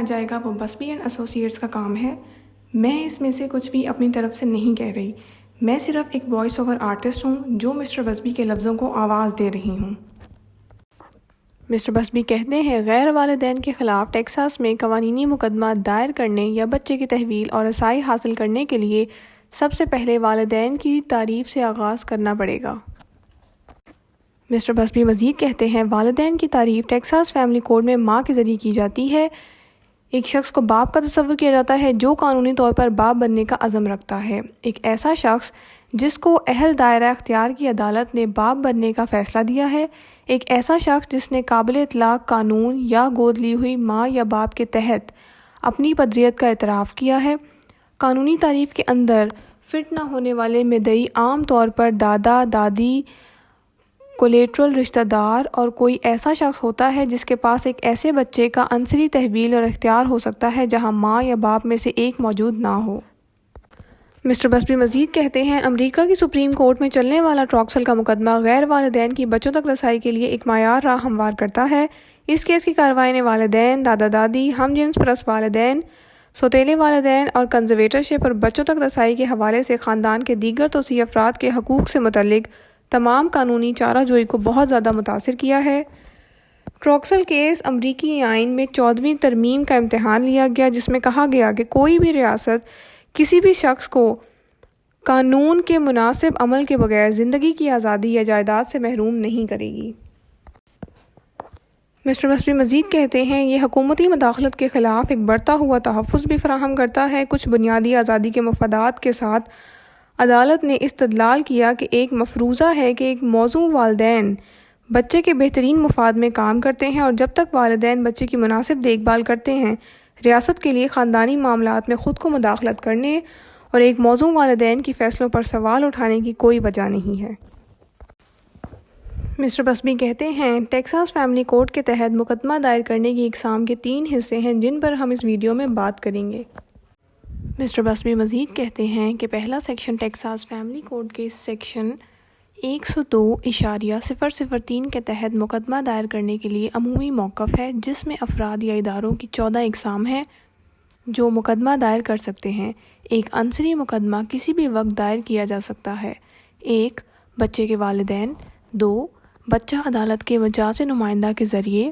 بنایا جائے گا وہ بسبی اینڈ ایسوسیٹس کا کام ہے۔ میں اس میں سے کچھ بھی اپنی طرف سے نہیں کہہ رہی، میں صرف ایک وائس اوور آرٹسٹ ہوں جو مسٹر بسبی کے لفظوں کو آواز دے رہی ہوں۔ مسٹر بسبی کہتے ہیں غیر والدین کے خلاف ٹیکساس میں قوانینی مقدمہ دائر کرنے یا بچے کی تحویل اور رسائی حاصل کرنے کے لیے سب سے پہلے والدین کی تعریف سے آغاز کرنا پڑے گا۔ مسٹر بسبی مزید کہتے ہیں والدین کی تعریف ٹیکساس فیملی کوڈ میں ماں کے ذریعے کی جاتی ہے۔ ایک شخص کو باپ کا تصور کیا جاتا ہے جو قانونی طور پر باپ بننے کا عزم رکھتا ہے۔ ایک ایسا شخص جس کو اہل دائرہ اختیار کی عدالت نے باپ بننے کا فیصلہ دیا ہے۔ ایک ایسا شخص جس نے قابل اطلاق قانون یا گود لی ہوئی ماں یا باپ کے تحت اپنی پدریت کا اعتراف کیا ہے۔ قانونی تعریف کے اندر فٹ نہ ہونے والے مدعی عام طور پر دادا، دادی، کولیٹرل رشتہ دار اور کوئی ایسا شخص ہوتا ہے جس کے پاس ایک ایسے بچے کا عنصری تحویل اور اختیار ہو سکتا ہے جہاں ماں یا باپ میں سے ایک موجود نہ ہو۔ مسٹر بسبی مزید کہتے ہیں امریکہ کی سپریم کورٹ میں چلنے والا ٹراکسل کا مقدمہ غیر والدین کی بچوں تک رسائی کے لیے ایک معیار راہ ہموار کرتا ہے۔ اس کیس کی کارروائی نے والدین، دادا دادی، ہم جنس پرست والدین، سوتیلے والدین اور کنزرویٹرشپ اور بچوں تک رسائی کے حوالے سے خاندان کے دیگر توسیع افراد کے حقوق سے متعلق تمام قانونی چارہ جوئی کو بہت زیادہ متاثر کیا ہے۔ ٹراکسل کیس امریکی آئین میں 14ویں ترمیم کا امتحان لیا گیا جس میں کہا گیا کہ کوئی بھی ریاست کسی بھی شخص کو قانون کے مناسب عمل کے بغیر زندگی کی آزادی یا جائیداد سے محروم نہیں کرے گی۔ مسٹر بسبی مزید کہتے ہیں یہ حکومتی مداخلت کے خلاف ایک بڑھتا ہوا تحفظ بھی فراہم کرتا ہے۔ کچھ بنیادی آزادی کے مفادات کے ساتھ عدالت نے استدلال کیا کہ ایک مفروضہ ہے کہ ایک موضوع والدین بچے کے بہترین مفاد میں کام کرتے ہیں اور جب تک والدین بچے کی مناسب دیکھ بھال کرتے ہیں ریاست کے لیے خاندانی معاملات میں خود کو مداخلت کرنے اور ایک موضوع والدین کی فیصلوں پر سوال اٹھانے کی کوئی وجہ نہیں ہے۔ مسٹر بسبی کہتے ہیں ٹیکساس فیملی کورٹ کے تحت مقدمہ دائر کرنے کی اقسام کے 3 حصے ہیں جن پر ہم اس ویڈیو میں بات کریں گے۔ مسٹر بسبی مزید کہتے ہیں کہ پہلا سیکشن ٹیکساس فیملی کوڈ کے سیکشن 102.003 کے تحت مقدمہ دائر کرنے کے لیے عمومی موقف ہے جس میں افراد یا اداروں کی 14 اقسام ہیں جو مقدمہ دائر کر سکتے ہیں۔ ایک عنصری مقدمہ کسی بھی وقت دائر کیا جا سکتا ہے۔ 1 بچے کے والدین، 2 بچہ عدالت کے مجاز نمائندہ کے ذریعے،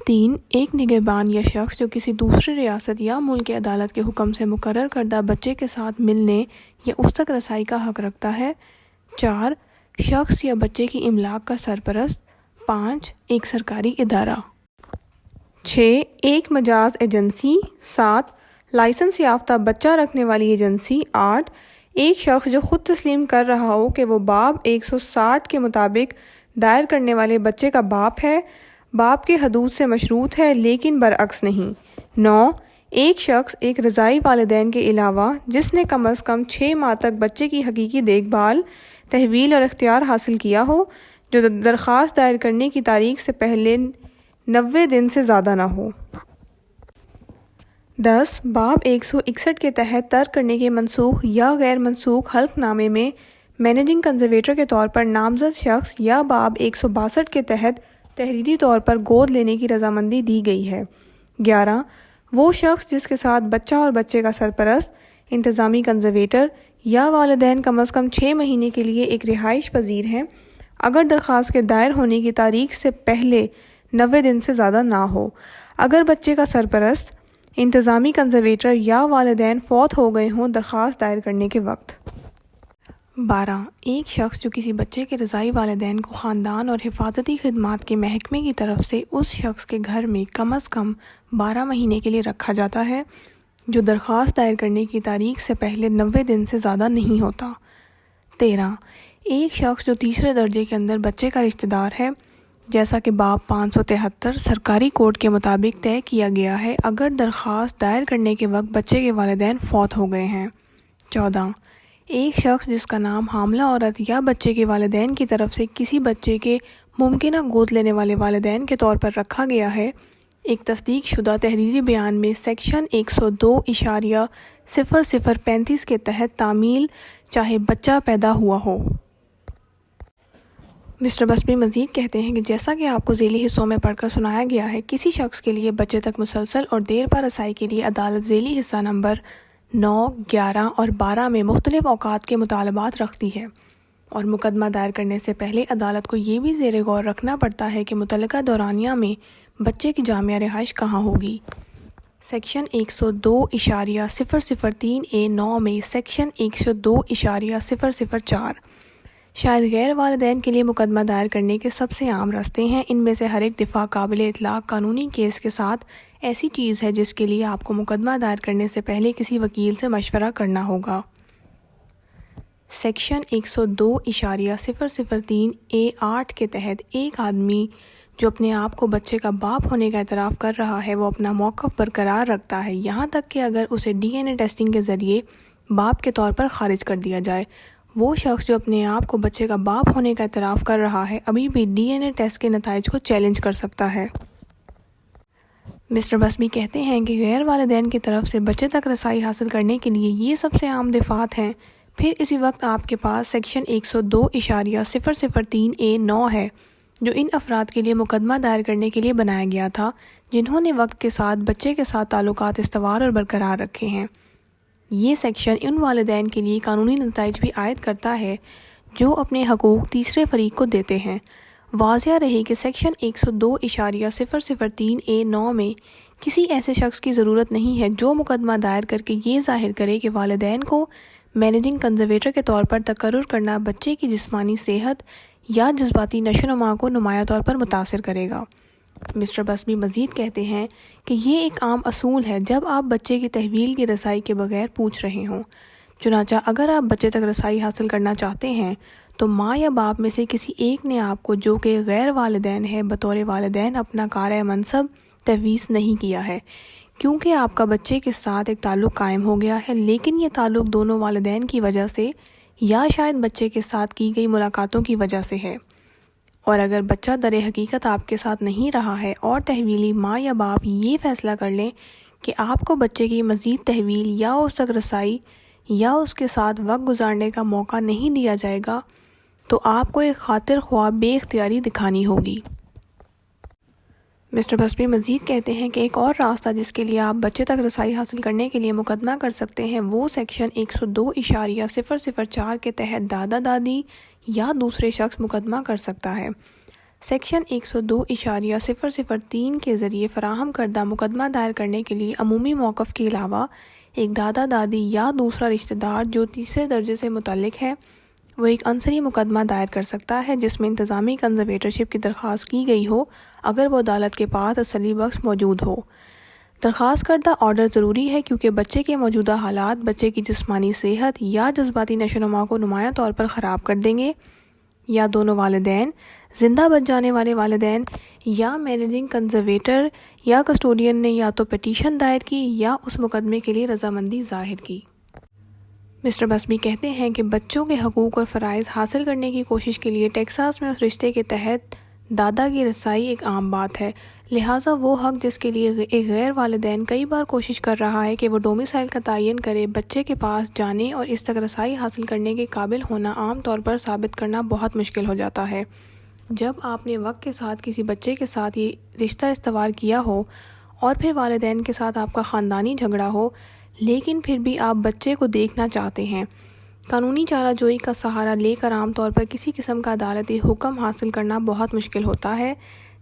3 ایک نگہبان یا شخص جو کسی دوسری ریاست یا ملک کی عدالت کے حکم سے مقرر کردہ بچے کے ساتھ ملنے یا اس تک رسائی کا حق رکھتا ہے، 4 شخص یا بچے کی املاک کا سرپرست، 5 ایک سرکاری ادارہ، 6 ایک مجاز ایجنسی، 7 لائسنس یافتہ بچہ رکھنے والی ایجنسی، 8 ایک شخص جو خود تسلیم کر رہا ہو کہ وہ باب 160 کے مطابق دائر کرنے والے بچے کا باپ ہے، باپ کے حدود سے مشروط ہے لیکن برعکس نہیں، 9 ایک شخص ایک رضائی والدین کے علاوہ جس نے کم از کم 6 ماہ تک بچے کی حقیقی دیکھ بھال، تحویل اور اختیار حاصل کیا ہو جو درخواست دائر کرنے کی تاریخ سے پہلے 90 دن سے زیادہ نہ ہو۔ 10 باب 161 کے تحت ترک کرنے کے منسوخ یا غیر منسوخ حلف نامے میں مینیجنگ کنزرویٹر کے طور پر نامزد شخص یا باب 162 کے تحت تحریری طور پر گود لینے کی رضامندی دی گئی ہے۔ 11 وہ شخص جس کے ساتھ بچہ اور بچے کا سرپرست، انتظامی کنزرویٹر یا والدین کم از کم 6 مہینے کے لیے ایک رہائش پذیر ہیں اگر درخواست کے دائر ہونے کی تاریخ سے پہلے 90 دن سے زیادہ نہ ہو، اگر بچے کا سرپرست، انتظامی کنزرویٹر یا والدین فوت ہو گئے ہوں درخواست دائر کرنے کے وقت۔ 12 ایک شخص جو کسی بچے کے رضائی والدین کو خاندان اور حفاظتی خدمات کے محکمے کی طرف سے اس شخص کے گھر میں کم از کم 12 مہینے کے لیے رکھا جاتا ہے جو درخواست دائر کرنے کی تاریخ سے پہلے 90 دن سے زیادہ نہیں ہوتا۔ 13 ایک شخص جو تیسرے درجے کے اندر بچے کا رشتہ دار ہے جیسا کہ باب 573 سرکاری کوڈ کے مطابق طے کیا گیا ہے اگر درخواست دائر کرنے کے وقت بچے کے والدین فوت ہو گئے ہیں۔ 14 ایک شخص جس کا نام حاملہ عورت یا بچے کے والدین کی طرف سے کسی بچے کے ممکنہ گود لینے والے والدین کے طور پر رکھا گیا ہے، ایک تصدیق شدہ تحریری بیان میں سیکشن 102.0035 کے تحت تعمیل چاہے بچہ پیدا ہوا ہو۔ مسٹر بسبی مزید کہتے ہیں کہ جیسا کہ آپ کو ذیلی حصوں میں پڑھ کر سنایا گیا ہے، کسی شخص کے لیے بچے تک مسلسل اور دیر پا رسائی کے لیے عدالت ذیلی حصہ نمبر 9، 11 اور 12 میں مختلف اوقات کے مطالبات رکھتی ہے، اور مقدمہ دائر کرنے سے پہلے عدالت کو یہ بھی زیر غور رکھنا پڑتا ہے کہ متعلقہ دورانیہ میں بچے کی جامعہ رہائش کہاں ہوگی۔ سیکشن 102.003A9 میں سیکشن 102.004 شاید غیر والدین کے لیے مقدمہ دائر کرنے کے سب سے عام راستے ہیں۔ ان میں سے ہر ایک دفعہ قابل اطلاق قانونی کیس کے ساتھ ایسی چیز ہے جس کے لیے آپ کو مقدمہ دائر کرنے سے پہلے کسی وکیل سے مشورہ کرنا ہوگا۔ سیکشن 102.003A8 کے تحت ایک آدمی جو اپنے آپ کو بچے کا باپ ہونے کا اعتراف کر رہا ہے وہ اپنا موقف برقرار رکھتا ہے، یہاں تک کہ اگر اسے DNA ٹیسٹنگ کے ذریعے باپ کے طور پر خارج کر دیا جائے۔ وہ شخص جو اپنے آپ کو بچے کا باپ ہونے کا اعتراف کر رہا ہے ابھی بھی DNA ٹیسٹ کے نتائج کو چیلنج کر سکتا ہے۔ مسٹر بسبی کہتے ہیں کہ غیر والدین کی طرف سے بچے تک رسائی حاصل کرنے کے لیے یہ سب سے عام دفعات ہیں۔ پھر اسی وقت آپ کے پاس سیکشن 102.003A9 ہے جو ان افراد کے لیے مقدمہ دائر کرنے کے لیے بنایا گیا تھا جنہوں نے وقت کے ساتھ بچے کے ساتھ تعلقات استوار اور برقرار رکھے ہیں۔ یہ سیکشن ان والدین کے لیے قانونی نتائج بھی عائد کرتا ہے جو اپنے حقوق تیسرے فریق کو دیتے ہیں۔ واضح رہے کہ سیکشن 102.003A9 میں کسی ایسے شخص کی ضرورت نہیں ہے جو مقدمہ دائر کر کے یہ ظاہر کرے کہ والدین کو مینیجنگ کنزرویٹر کے طور پر تقرر کرنا بچے کی جسمانی صحت یا جذباتی نشو و نما کو نمایاں طور پر متاثر کرے گا۔ مسٹر بسبی مزید کہتے ہیں کہ یہ ایک عام اصول ہے جب آپ بچے کی تحویل کی رسائی کے بغیر پوچھ رہے ہوں۔ چنانچہ اگر آپ بچے تک رسائی حاصل کرنا چاہتے ہیں تو ماں یا باپ میں سے کسی ایک نے آپ کو جو کہ غیر والدین ہے بطور والدین اپنا کارۂ منصب تفویض نہیں کیا ہے، کیونکہ آپ کا بچے کے ساتھ ایک تعلق قائم ہو گیا ہے، لیکن یہ تعلق دونوں والدین کی وجہ سے یا شاید بچے کے ساتھ کی گئی ملاقاتوں کی وجہ سے ہے۔ اور اگر بچہ در حقیقت آپ کے ساتھ نہیں رہا ہے اور تحویلی ماں یا باپ یہ فیصلہ کر لیں کہ آپ کو بچے کی مزید تحویل یا اس تک رسائی یا اس کے ساتھ وقت گزارنے کا موقع نہیں دیا جائے گا تو آپ کو ایک خاطر خواہ بے اختیاری دکھانی ہوگی۔ مسٹر بسبی مزید کہتے ہیں کہ ایک اور راستہ جس کے لیے آپ بچے تک رسائی حاصل کرنے کے لیے مقدمہ کر سکتے ہیں وہ سیکشن 102.004 کے تحت دادا دادی یا دوسرے شخص مقدمہ کر سکتا ہے۔ سیکشن 102.003 کے ذریعے فراہم کردہ مقدمہ دائر کرنے کے لیے عمومی موقف کے علاوہ ایک دادا دادی یا دوسرا رشتہ دار جو تیسرے درجے سے متعلق ہے وہ ایک عنصری مقدمہ دائر کر سکتا ہے جس میں انتظامی کنزرویٹرشپ کی درخواست کی گئی ہو اگر وہ عدالت کے پاس تسلی بخش موجود ہو۔ درخواست کردہ آرڈر ضروری ہے کیونکہ بچے کے موجودہ حالات بچے کی جسمانی صحت یا جذباتی نشو و نما کو نمایاں طور پر خراب کر دیں گے، یا دونوں والدین، زندہ بچ جانے والے والدین یا مینیجنگ کنزرویٹر یا کسٹوڈین نے یا تو پٹیشن دائر کی یا اس مقدمے کے لیے رضامندی ظاہر کی۔ مسٹر بسبی کہتے ہیں کہ بچوں کے حقوق اور فرائض حاصل کرنے کی کوشش کے لیے ٹیکساس میں اس رشتے کے تحت دادا کی رسائی ایک عام بات ہے، لہٰذا وہ حق جس کے لیے ایک غیر والدین کئی بار کوشش کر رہا ہے کہ وہ ڈومیسائل کا تعین کرے، بچے کے پاس جانے اور اس تک رسائی حاصل کرنے کے قابل ہونا عام طور پر ثابت کرنا بہت مشکل ہو جاتا ہے۔ جب آپ نے وقت کے ساتھ کسی بچے کے ساتھ یہ رشتہ استوار کیا ہو اور پھر والدین کے ساتھ آپ کا خاندانی جھگڑا ہو لیکن پھر بھی آپ بچے کو دیکھنا چاہتے ہیں، قانونی چارہ جوئی کا سہارا لے کر عام طور پر کسی قسم کا عدالتی حکم حاصل کرنا بہت مشکل ہوتا ہے۔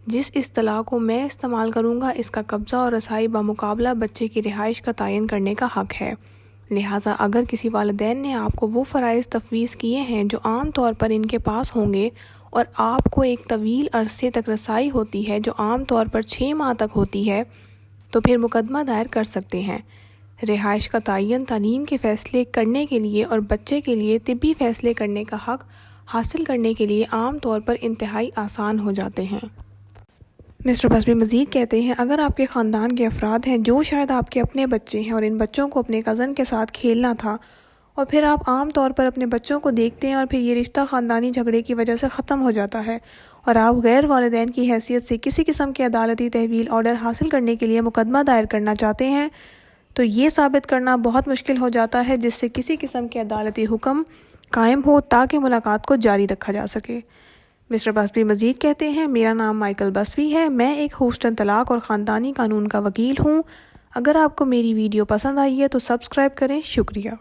جس اصطلاح کو میں استعمال کروں گا اس کا قبضہ اور رسائی بمقابلہ بچے کی رہائش کا تعین کرنے کا حق ہے۔ لہٰذا اگر کسی والدین نے آپ کو وہ فرائض تفویض کیے ہیں جو عام طور پر ان کے پاس ہوں گے اور آپ کو ایک طویل عرصے تک رسائی ہوتی ہے جو عام طور پر 6 ماہ تک ہوتی ہے تو پھر مقدمہ دائر کر سکتے ہیں۔ رہائش کا تعین تعلیم کے فیصلے کرنے کے لیے اور بچے کے لیے طبی فیصلے کرنے کا حق حاصل کرنے کے لیے عام طور پر انتہائی آسان ہو جاتے ہیں۔ مسٹر بسبی مزید کہتے ہیں اگر آپ کے خاندان کے افراد ہیں جو شاید آپ کے اپنے بچے ہیں اور ان بچوں کو اپنے کزن کے ساتھ کھیلنا تھا اور پھر آپ عام طور پر اپنے بچوں کو دیکھتے ہیں اور پھر یہ رشتہ خاندانی جھگڑے کی وجہ سے ختم ہو جاتا ہے اور آپ غیر والدین کی حیثیت سے کسی قسم کے عدالتی تحویل آرڈر حاصل کرنے کے لیے مقدمہ دائر کرنا چاہتے ہیں تو یہ ثابت کرنا بہت مشکل ہو جاتا ہے جس سے کسی قسم کے عدالتی حکم قائم ہو تاکہ ملاقات کو جاری رکھا جا سکے۔ مسٹر بسبی مزید کہتے ہیں، میرا نام مائیکل بسبی ہے، میں ایک ہیوسٹن طلاق اور خاندانی قانون کا وکیل ہوں۔ اگر آپ کو میری ویڈیو پسند آئی ہے تو سبسکرائب کریں، شکریہ۔